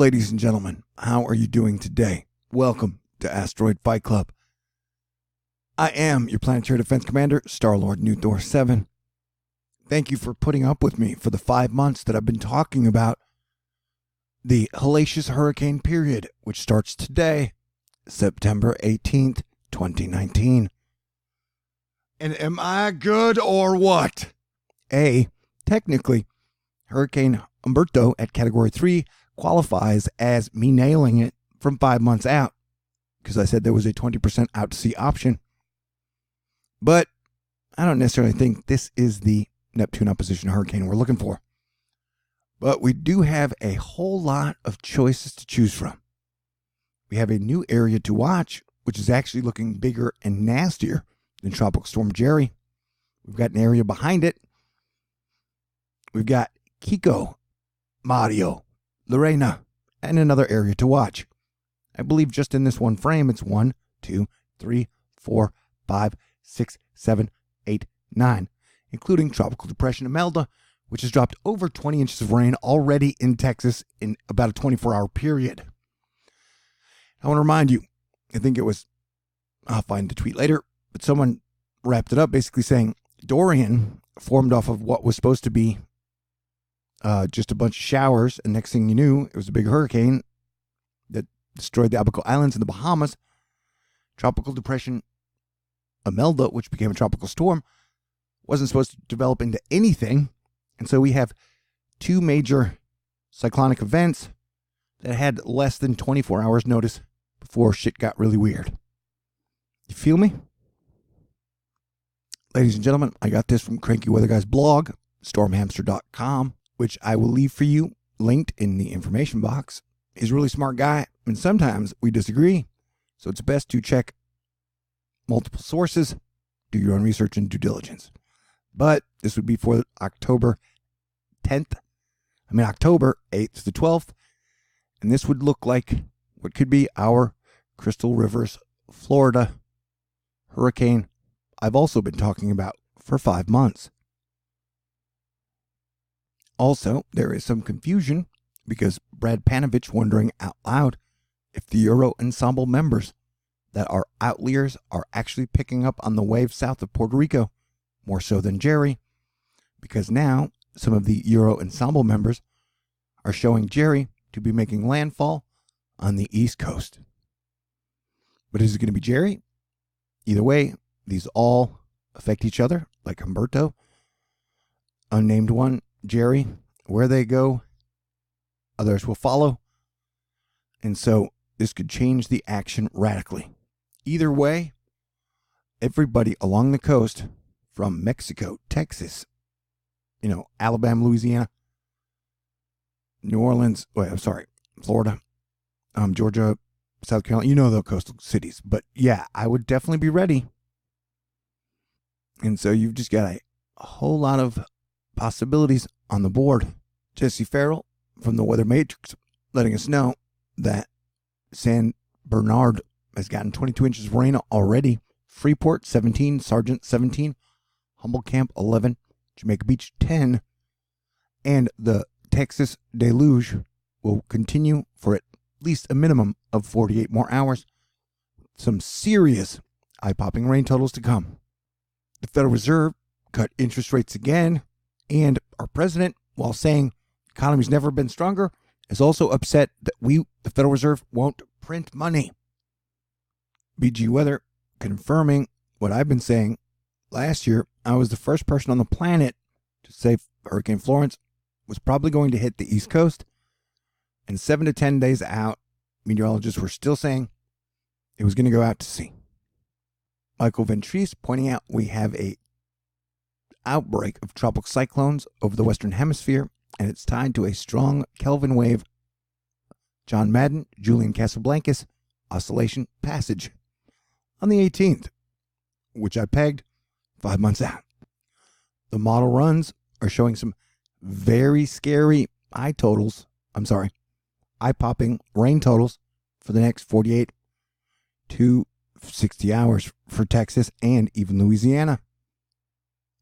Ladies and gentlemen, how are you doing today? Welcome to Asteroid Fight Club. I am your planetary defense commander, Star-Lord New Thor 7. Thank you for putting up with me for the 5 months that I've been talking about the hellacious hurricane period, which starts today, September 18th, 2019. And am I good or what? Technically, Hurricane Humberto at Category 3 qualifies as me nailing it from 5 months out, because I said there was a 20% out to sea option. But I don't necessarily think this is the Neptune opposition hurricane we're looking for. But we do have a whole lot of choices to choose from. We have a new area to watch, which is actually looking bigger and nastier than Tropical Storm Jerry. We've got an area behind it. We've got Kiko, Mario, Lorena, and another area to watch. I believe just in this one frame, it's 1, 2, 3, 4, 5, 6, 7, 8, 9, including Tropical Depression Imelda, which has dropped over 20 inches of rain already in Texas in about a 24-hour period. I want to remind you, I think it was, I'll find the tweet later, but someone wrapped it up basically saying Dorian formed off of what was supposed to be just a bunch of showers, and next thing you knew, it was a big hurricane that destroyed the Abaco Islands in the Bahamas. Tropical Depression Imelda, which became a tropical storm, wasn't supposed to develop into anything, and so we have two major cyclonic events that had less than 24 hours notice before shit got really weird. You feel me? Ladies and gentlemen, I got this from Cranky Weather Guy's blog, stormhamster.com, which I will leave for you, linked in the information box. He's a really smart guy, and sometimes we disagree, so it's best to check multiple sources, do your own research and due diligence. But this would be for October 8th to the 12th, and this would look like what could be our Crystal Rivers, Florida hurricane I've also been talking about for 5 months. Also, there is some confusion because Brad Panovich wondering out loud if the Euro Ensemble members that are outliers are actually picking up on the wave south of Puerto Rico, more so than Jerry, because now some of the Euro Ensemble members are showing Jerry to be making landfall on the East Coast. But is it going to be Jerry? Either way, these all affect each other, like Humberto. Unnamed one, Jerry, where they go, others will follow. And so this could change the action radically. Either way, everybody along the coast from Mexico, Texas, Alabama, Louisiana, Florida, Georgia, South Carolina, the coastal cities. But yeah, I would definitely be ready. And so you've just got a whole lot of possibilities on the board. Jesse Farrell from the Weather Matrix letting us know that San Bernard has gotten 22 inches of rain already. Freeport 17, Sargent 17, Humboldt Camp 11, Jamaica Beach 10, and the Texas deluge will continue for at least a minimum of 48 more hours. Some serious eye-popping rain totals to come. The Federal Reserve cut interest rates again, and our president, while saying the economy's never been stronger, is also upset that the Federal Reserve, won't print money. BG Weather confirming what I've been saying. Last year, I was the first person on the planet to say Hurricane Florence was probably going to hit the East Coast, and 7 to 10 days out, meteorologists were still saying it was going to go out to sea. Michael Ventris pointing out we have a outbreak of tropical cyclones over the Western Hemisphere, and it's tied to a strong Kelvin wave. John Madden, Julian Casablancas, oscillation passage on the 18th, which I pegged 5 months out. The model runs are showing some very scary eye-popping rain totals for the next 48 to 60 hours for Texas and even Louisiana.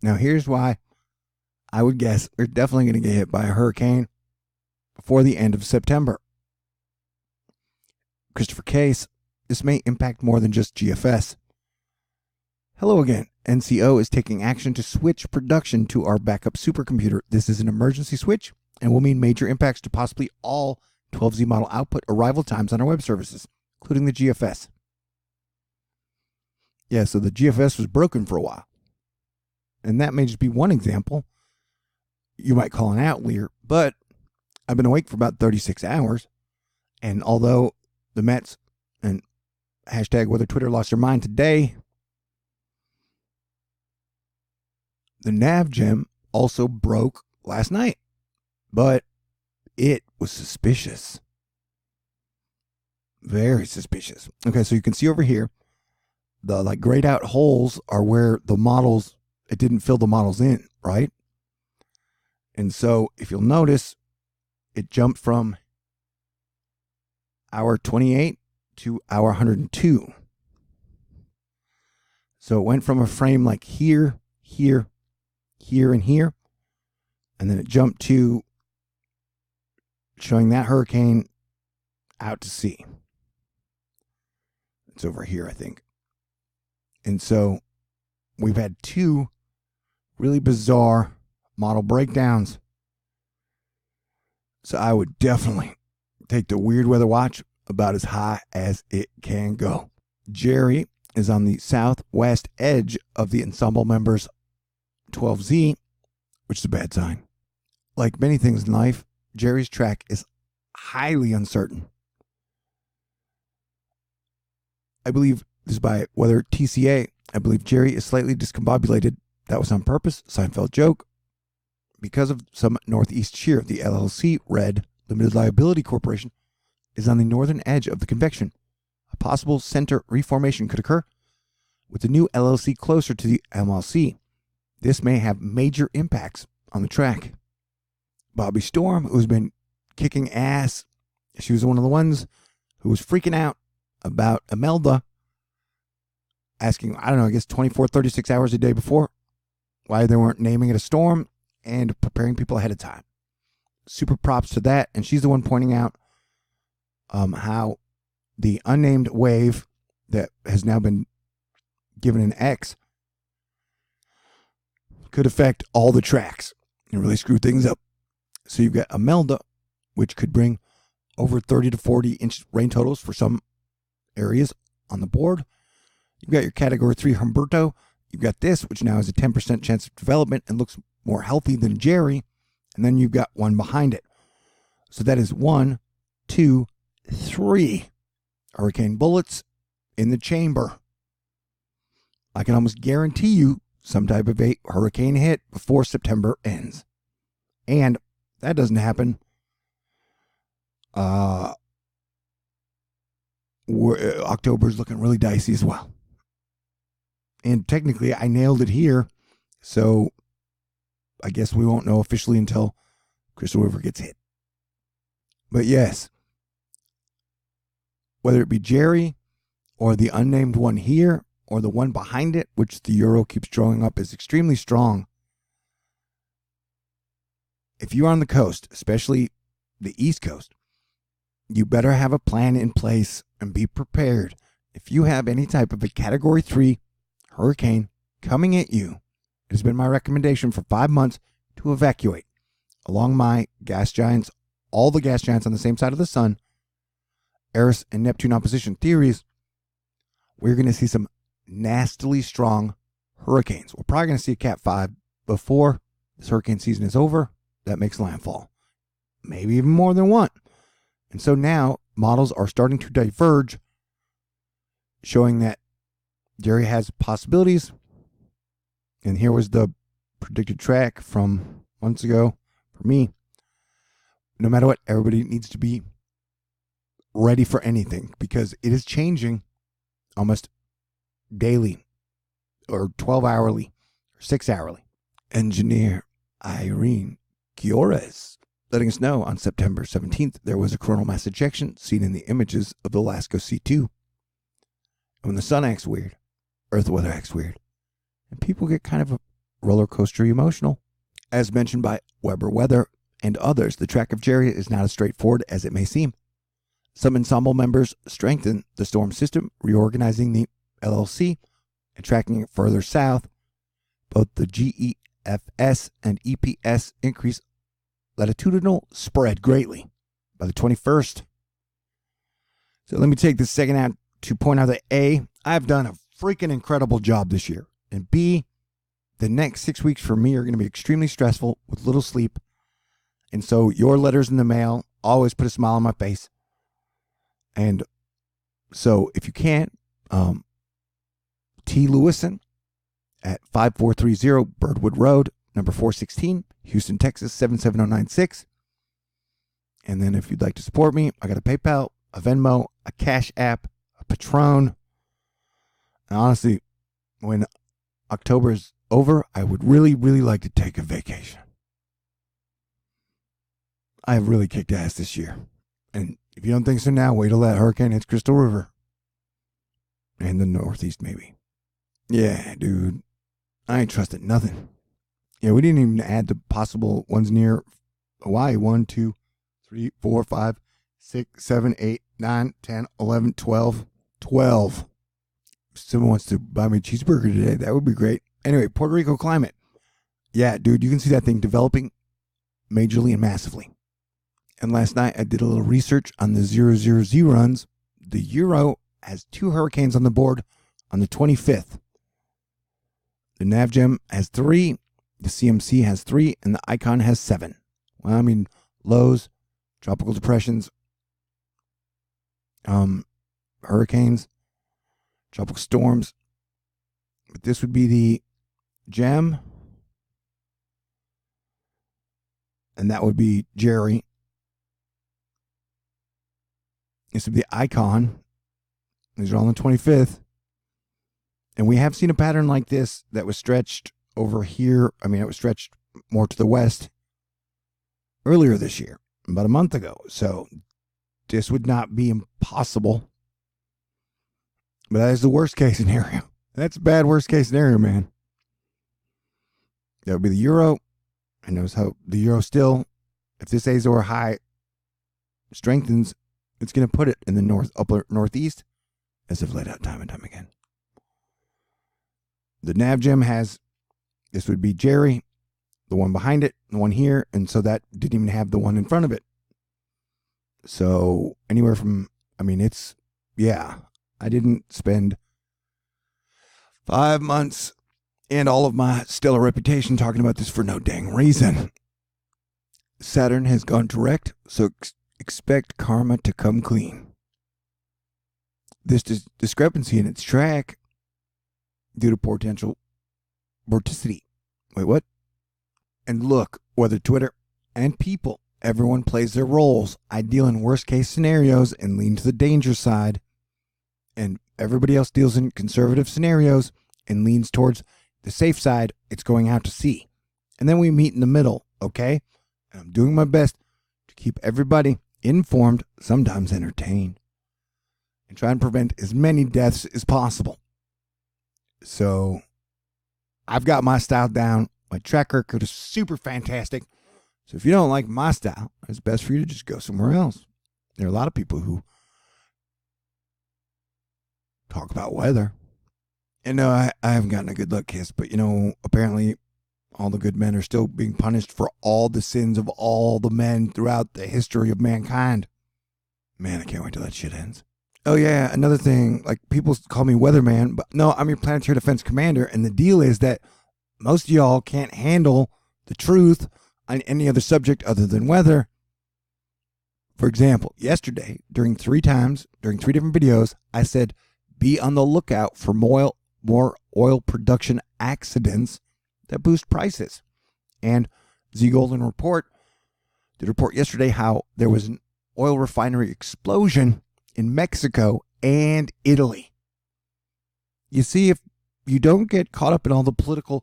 Now, here's why I would guess we're definitely going to get hit by a hurricane before the end of September. Christopher Case. This may impact more than just GFS. Hello again. NCO is taking action to switch production to our backup supercomputer. This is an emergency switch and will mean major impacts to possibly all 12Z model output arrival times on our web services, including the GFS. Yeah, so the GFS was broken for a while. And that may just be one example. You might call an outlier, but I've been awake for about 36 hours. And although the Mets and hashtag whether Twitter lost their mind today, the nav gem also broke last night, but it was suspicious. Very suspicious. Okay, so you can see over here, the like grayed out holes are where the models, it didn't fill the models in, right? And so if you'll notice, it jumped from hour 28 to hour 102. So it went from a frame like here, here, here, and here. And then it jumped to showing that hurricane out to sea. It's over here, I think. And so we've had two really bizarre model breakdowns. So I would definitely take the weird weather watch about as high as it can go. Jerry is on the southwest edge of the ensemble members 12Z, which is a bad sign. Like many things in life, Jerry's track is highly uncertain. I believe this is by Weather TCA. I believe Jerry is slightly discombobulated. That was on purpose. Seinfeld joke. Because of some northeast shear, the LLC Red Limited Liability Corporation is on the northern edge of the convection. A possible center reformation could occur with the new LLC closer to the MLC. This may have major impacts on the track. Bobbi Storm, who's been kicking ass, she was one of the ones who was freaking out about Imelda, asking, I don't know, I guess 24, 36 hours a day before, why they weren't naming it a storm and preparing people ahead of time. Super props to that. And she's the one pointing out how the unnamed wave that has now been given an X could affect all the tracks and really screw things up. So you've got Imelda, which could bring over 30 to 40 inch rain totals for some areas on the board. You've got your Category 3 Humberto. You've got this, which now has a 10% chance of development and looks more healthy than Jerry. And then you've got one behind it. So that is 1, 2, 3 hurricane bullets in the chamber. I can almost guarantee you some type of a hurricane hit before September ends. And that doesn't happen. October's looking really dicey as well. And technically, I nailed it here. So I guess we won't know officially until Crystal River gets hit. But yes, whether it be Jerry or the unnamed one here or the one behind it, which the Euro keeps drawing up is extremely strong. If you're on the coast, especially the East Coast, you better have a plan in place and be prepared. If you have any type of a Category 3 hurricane coming at you, it has been my recommendation for 5 months to evacuate along my gas giants, all the gas giants on the same side of the sun, Eris and Neptune opposition theories. We're going to see some nastily strong hurricanes. We're probably going to see a Cat 5 before this hurricane season is over. That makes landfall. Maybe even more than one. And so now models are starting to diverge, showing that Jerry has possibilities. And here was the predicted track from months ago for me. No matter what, everybody needs to be ready for anything because it is changing almost daily or 12 hourly or 6 hourly. Engineer Irene Giores letting us know on September 17th there was a coronal mass ejection seen in the images of the LASCO C2. And when the sun acts weird, Earth weather acts weird. And people get kind of a roller coaster emotional. As mentioned by Weber Weather and others, the track of Jerry is not as straightforward as it may seem. Some ensemble members strengthened the storm system, reorganizing the LLC and tracking it further south. Both the GEFS and EPS increased latitudinal spread greatly by the 21st. So let me take this second out to point out that A, I've done a freaking incredible job this year. And B, the next 6 weeks for me are going to be extremely stressful with little sleep. And so your letters in the mail always put a smile on my face. And so if you can't, T. Lewison at 5430 Birdwood Road, number 416, Houston, Texas, 77096. And then if you'd like to support me, I got a PayPal, a Venmo, a Cash App, a Patron. And honestly, when October is over, I would really, really like to take a vacation. I have really kicked ass this year. And if you don't think so now, wait till that hurricane hits Crystal River. And the Northeast, maybe. Yeah, dude. I ain't trusted nothing. Yeah, we didn't even add the possible ones near Hawaii. 1, 2, 3, 4, 5, 6, 7, 8, 9, 10, 11, 12. 12. If someone wants to buy me a cheeseburger today, that would be great. Anyway, Puerto Rico climate. Yeah, dude, you can see that thing developing majorly and massively. And last night I did a little research on the 000 runs. The Euro has 2 hurricanes on the board on the 25th. The NavGem has 3, the CMC has 3, and the Icon has 7. Well, I mean, lows, tropical depressions, hurricanes, tropical storms. But this would be the Gem, and that would be Jerry. This would be the Icon. These are all on the 25th. And we have seen a pattern like this that was stretched over here. I mean, it was stretched more to the west earlier this year, about a month ago. So this would not be impossible. But that is the worst case scenario. That's a bad worst case scenario, man. That would be the Euro. And notice how the Euro still, if this Azor high strengthens, it's going to put it in the upper northeast, as I've laid out time and time again. The NavGem has, this would be Jerry, the one behind it, the one here, and so that didn't even have the one in front of it. So anywhere from, I mean, it's, yeah, I didn't spend 5 months and all of my stellar reputation talking about this for no dang reason. Saturn has gone direct, so expect karma to come clean. This discrepancy in its track due to potential vorticity. Wait, what? And look, whether Twitter and people, everyone plays their roles. I deal in worst case scenarios and lean to the danger side. And everybody else deals in conservative scenarios and leans towards the safe side. It's going out to sea. And then we meet in the middle, okay? And I'm doing my best to keep everybody informed, sometimes entertained, and try and prevent as many deaths as possible. So I've got my style down. My track record is super fantastic. So if you don't like my style, it's best for you to just go somewhere else. There are a lot of people who talk about weather. And no, I haven't gotten a good luck kiss, but apparently all the good men are still being punished for all the sins of all the men throughout the history of mankind. Man, I can't wait till that shit ends. Oh, yeah, another thing, like people call me weatherman, but no, I'm your planetary defense commander, and the deal is that most of y'all can't handle the truth on any other subject other than weather. For example, yesterday, during 3 different videos, I said, be on the lookout for more oil production accidents that boost prices. And Z Golden did report yesterday how there was an oil refinery explosion in Mexico and Italy. You see, if you don't get caught up in all the political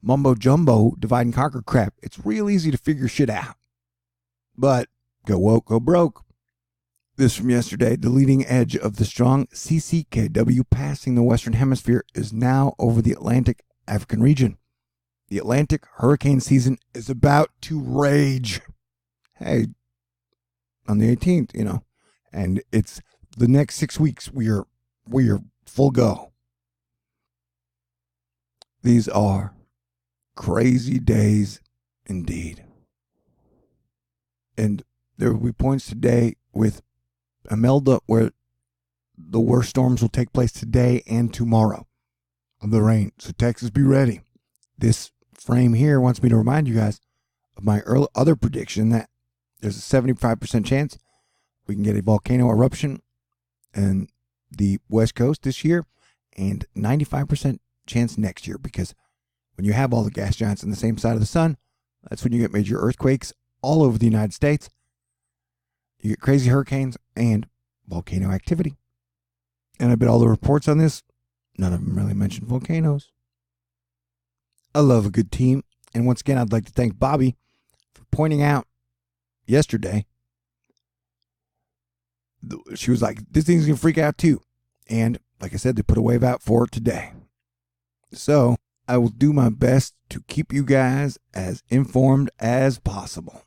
mumbo jumbo, divide and conquer crap, it's real easy to figure shit out. But go woke, go broke. This from yesterday, the leading edge of the strong CCKW passing the Western Hemisphere is now over the Atlantic African region. The Atlantic hurricane season is about to rage. Hey, on the 18th, And it's the next 6 weeks. We are full go. These are crazy days indeed. And there will be points today with Imelda where the worst storms will take place today and tomorrow of the rain. So Texas, be ready. This frame here wants me to remind you guys of my other prediction that there's a 75% chance we can get a volcano eruption in the West Coast this year and 95% chance next year, because when you have all the gas giants on the same side of the sun, that's when you get major earthquakes all over the United States. You get crazy hurricanes and volcano activity. And I bet all the reports on this, none of them really mention volcanoes. I love a good team. And once again, I'd like to thank Bobbi for pointing out yesterday. She was like, this thing's going to freak out too. And like I said, they put a wave out for today. So I will do my best to keep you guys as informed as possible.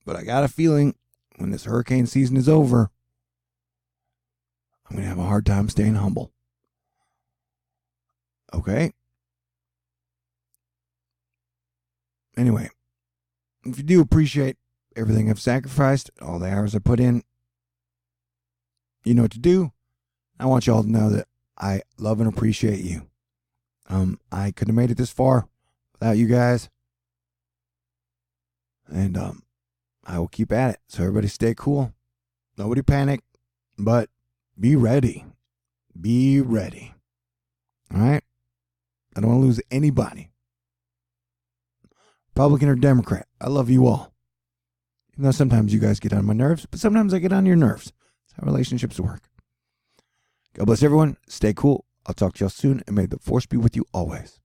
But I got a feeling when this hurricane season is over, I'm going to have a hard time staying humble. Okay? Anyway, if you do appreciate everything I've sacrificed, all the hours I put in, you know what to do. I want you all to know that I love and appreciate you. I couldn't have made it this far without you guys. And I will keep at it. So everybody stay cool. Nobody panic, but be ready. Be ready. All right? I don't want to lose anybody. Republican or Democrat. I love you all. Even though sometimes you guys get on my nerves, but sometimes I get on your nerves. That's how relationships work. God bless everyone. Stay cool. I'll talk to y'all soon, and may the force be with you always.